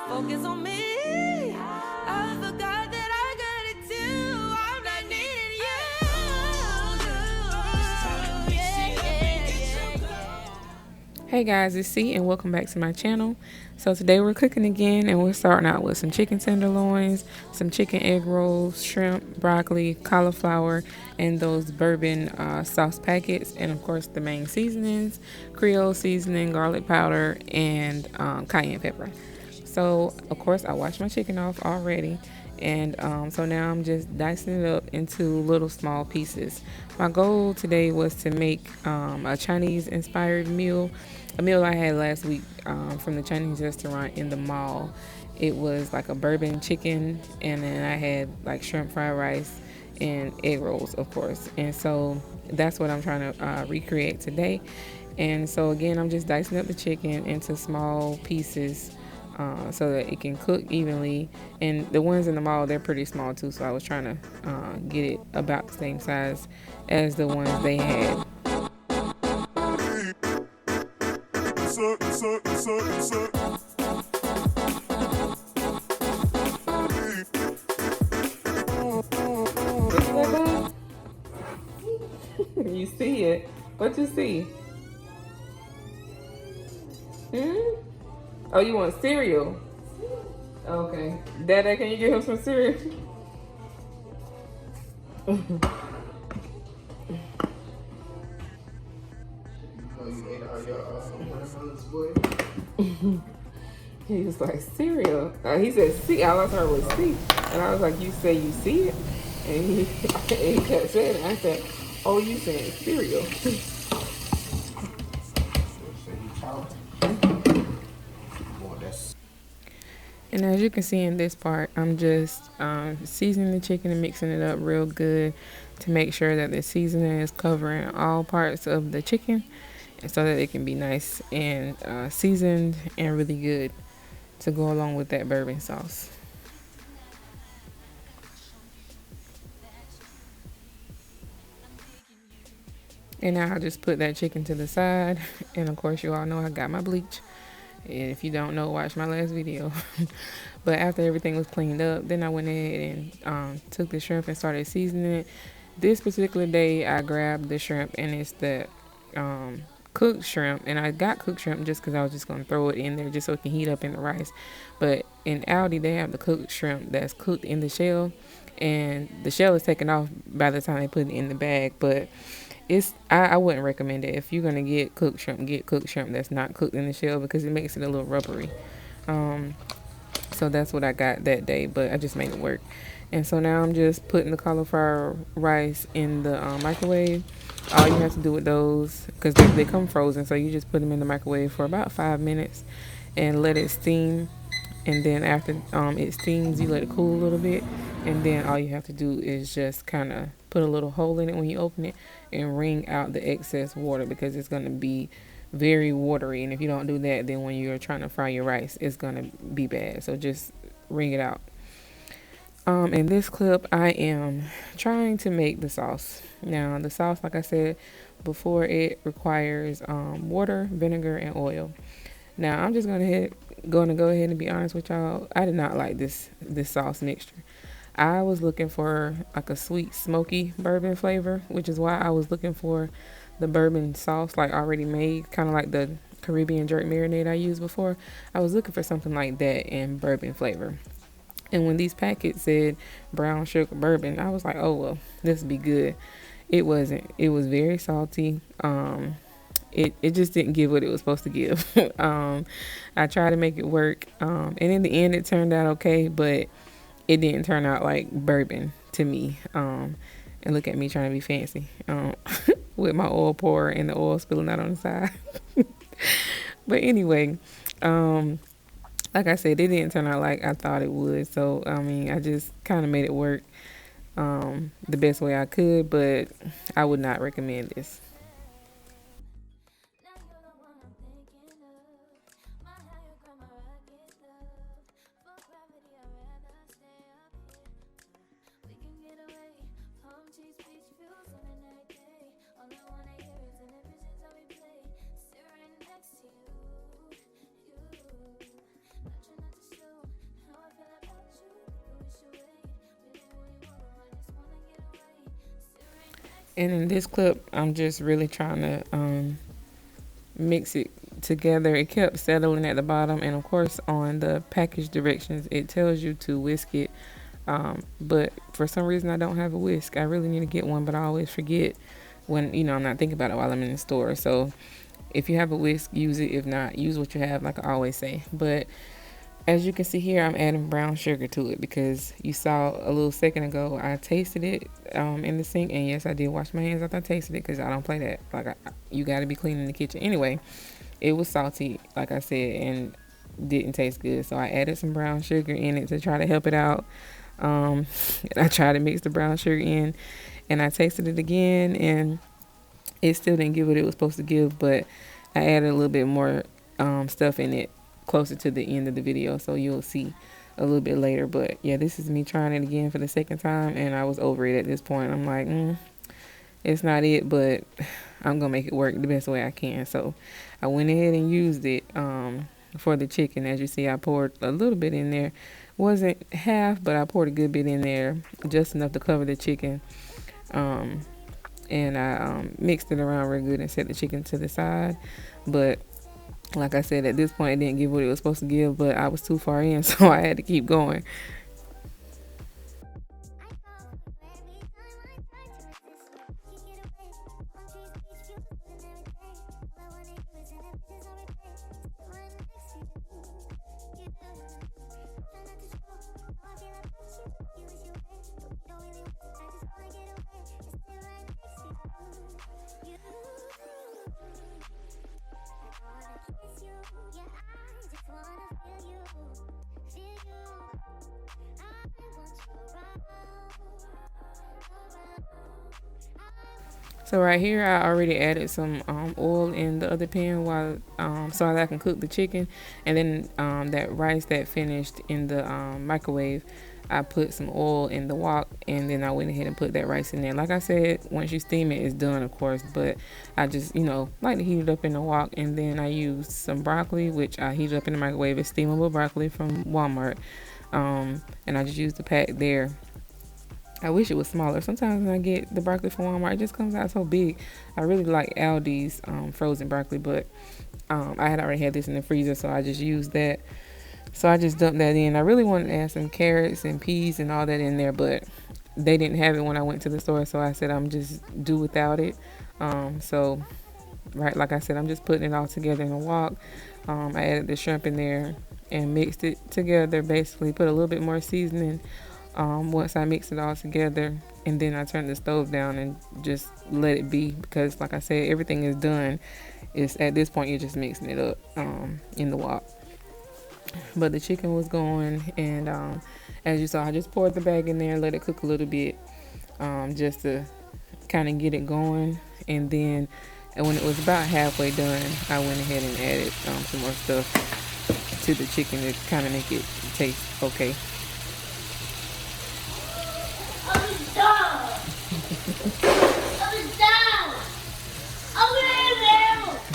Focus on me. I forgot that I got it too. I'm not needing you. Hey guys, it's C and welcome back to my channel. So today we're cooking again and we're starting out with some chicken tenderloins, some chicken egg rolls, shrimp, broccoli, cauliflower, and those bourbon sauce packets, and of course the main seasonings, Creole seasoning, garlic powder, and cayenne pepper. So of course I washed my chicken off already, and so now I'm just dicing it up into little small pieces. My goal today was to make a Chinese inspired meal, a meal I had last week from the Chinese restaurant in the mall. It was like a bourbon chicken, and then I had like shrimp fried rice and egg rolls, of course. And so that's what I'm trying to recreate today. And so again, I'm just dicing up the chicken into small pieces so that it can cook evenly. And the ones in the mall, they're pretty small too, so I was trying to get it about the same size as the ones they had. You see it? What you see? Oh, you want cereal? Okay. Dada, can you get him some cereal? He was like, cereal. He said, see. All I heard was see. And I was like, you say you see it? And he kept saying it. I said, oh, you saying cereal. And as you can see in this part, I'm just seasoning the chicken and mixing it up real good to make sure that the seasoning is covering all parts of the chicken, and so that it can be nice and seasoned and really good to go along with that bourbon sauce. And now I just put that chicken to the side, and of course you all know I got my bleach. And if you don't know, watch my last video. But after everything was cleaned up, then I went ahead and took the shrimp and started seasoning it. This particular day, I grabbed the shrimp, and it's the cooked shrimp. And I got cooked shrimp just because I was just going to throw it in there just so it can heat up in the rice. But in ALDI, they have the cooked shrimp that's cooked in the shell. And the shell is taken off by the time they put it in the bag. But I wouldn't recommend it. If you're gonna get cooked shrimp that's not cooked in the shell, because it makes it a little rubbery. So that's what I got that day, but I just made it work. And so now I'm just putting the cauliflower rice in the microwave. All you have to do with those, because they come frozen, so you just put them in the microwave for about 5 minutes and let it steam. And then after it steams, you let it cool a little bit, and then all you have to do is just kind of put a little hole in it when you open it and wring out the excess water, because it's going to be very watery. And if you don't do that, then when you're trying to fry your rice, it's going to be bad. So just wring it out. In this clip, I am trying to make the sauce. Now, the sauce, like I said before, it requires water, vinegar, and oil. Now, I'm just going to go ahead and be honest with y'all. I did not like this sauce mixture. I was looking for like a sweet, smoky bourbon flavor, which is why I was looking for the bourbon sauce like already made, kind of like the Caribbean jerk marinade I used before. I was looking for something like that in bourbon flavor. And when these packets said brown sugar bourbon, I was like, oh, well, this would be good. It wasn't. It was very salty. It just didn't give what it was supposed to give. I tried to make it work. And in the end, it turned out okay, but it didn't turn out like bourbon to me. And look at me trying to be fancy with my oil pour and the oil spilling out on the side. But anyway, like I said, it didn't turn out like I thought it would. So, I mean, I just kind of made it work the best way I could, but I would not recommend this. Now you're the one I'm thinking of. My higher ground, my rocket love. For gravity, I'd rather stay up here. We can get away. Palm trees, beach views on a night day. All I wanna hear is in the visions that we play. Sit right next to you. Not trying not to show And in this clip, I'm just really trying to mix it together. It kept settling at the bottom, and of course on the package directions it tells you to whisk it, but for some reason I don't have a whisk. I really need to get one, but I always forget when I'm not thinking about it while I'm in the store. So if you have a whisk, use it. If not, use what you have, like I always say. But as you can see here, I'm adding brown sugar to it because you saw a little second ago I tasted it in the sink, and yes, I did wash my hands after I tasted it because I don't play that. Like, you got to be clean in the kitchen. Anyway, it was salty, like I said, and didn't taste good. So I added some brown sugar in it to try to help it out. And I tried to mix the brown sugar in, and I tasted it again, and it still didn't give what it was supposed to give, but I added a little bit more stuff in it closer to the end of the video, so you'll see a little bit later. But yeah, this is me trying it again for the second time, and I was over it at this point. I'm like, it's not it, but I'm gonna make it work the best way I can. So I went ahead and used it for the chicken. As you see, I poured a little bit in there. Wasn't half, but I poured a good bit in there, just enough to cover the chicken. And I mixed it around real good and set the chicken to the side. But like I said, at this point it didn't give what it was supposed to give, but I was too far in, so I had to keep going. So right here, I already added some oil in the other pan while so that I can cook the chicken, and then that rice that finished in the microwave, I put some oil in the wok, and then I went ahead and put that rice in there. Like I said, once you steam it, it's done, of course, but I just like to heat it up in the wok, and then I used some broccoli, which I heated up in the microwave. It's steamable broccoli from Walmart, and I just used the pack there. I wish it was smaller. Sometimes when I get the broccoli from Walmart, it just comes out so big. I really like Aldi's frozen broccoli, but I had already had this in the freezer, so I just used that. So I just dumped that in. I really wanted to add some carrots and peas and all that in there, but they didn't have it when I went to the store, so I said I'm just do without it. So right, like I said, I'm just putting it all together in a wok. I added the shrimp in there and mixed it together, basically put a little bit more seasoning once I mix it all together, and then I turn the stove down and just let it be, because like I said, everything is done. It's at this point you're just mixing it up in the wok. But the chicken was going, and as you saw, I just poured the bag in there, let it cook a little bit, just to kind of get it going. And then when it was about halfway done, I went ahead and added some more stuff to the chicken to kind of make it taste okay.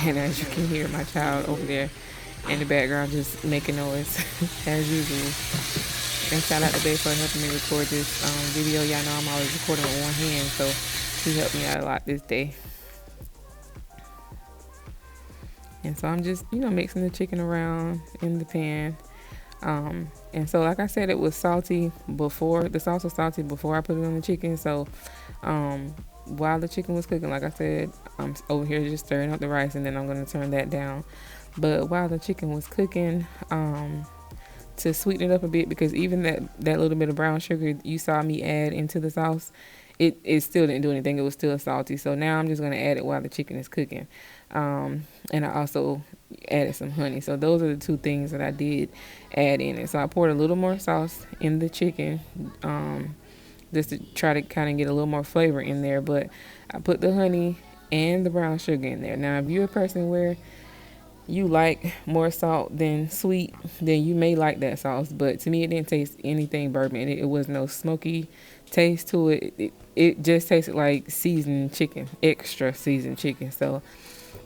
And as you can hear, my child over there in the background just making noise as usual. And shout out to Babe for helping me record this video. Y'all know I'm always recording with one hand, so he helped me out a lot this day. And so I'm just mixing the chicken around in the pan. And so like I said, it was salty before. The sauce was salty before I put it on the chicken. So while the chicken was cooking, like I said, I'm over here just stirring up the rice, and then I'm going to turn that down. But while the chicken was cooking, to sweeten it up a bit, because even that little bit of brown sugar you saw me add into the sauce, it still didn't do anything. It was still salty. So now I'm just going to add it while the chicken is cooking. And I also added some honey. So those are the two things that I did add in it. So I poured a little more sauce in the chicken, just to try to kind of get a little more flavor in there. But I put the honey and the brown sugar in there. Now, if you're a person where you like more salt than sweet, then you may like that sauce. But to me, it didn't taste anything bourbon. It was no smoky taste to it. It just tasted like seasoned chicken, extra seasoned chicken. So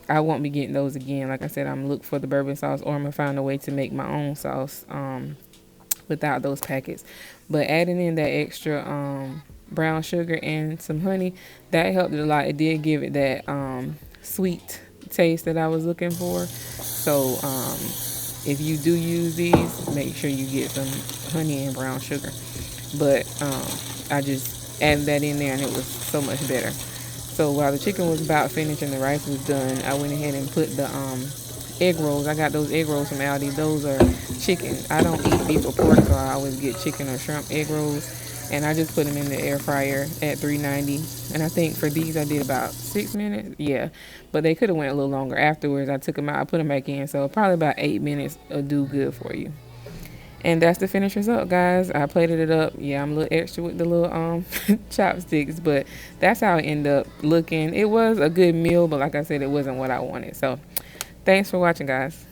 I won't be getting those again. Like I said, I'm looking for the bourbon sauce, or I'm going to find a way to make my own sauce without those packets. But adding in that extra brown sugar and some honey. That helped it a lot. It did give it that sweet taste that I was looking for. So if you do use these, make sure you get some honey and brown sugar. But I just added that in there and it was so much better. So while the chicken was about finished and the rice was done, I went ahead and put the egg rolls. I got those egg rolls from Aldi. Those are chicken. I don't eat beef or pork, so I always get chicken or shrimp egg rolls. And I just put them in the air fryer at 390. And I think for these I did about 6 minutes. Yeah, but they could have went a little longer afterwards. I took them out, I put them back in. So probably about 8 minutes will do good for you. And that's the finished result, guys. I plated it up. Yeah, I'm a little extra with the little chopsticks, but that's how it ended up looking. It was a good meal, but like I said, it wasn't what I wanted. So thanks for watching, guys.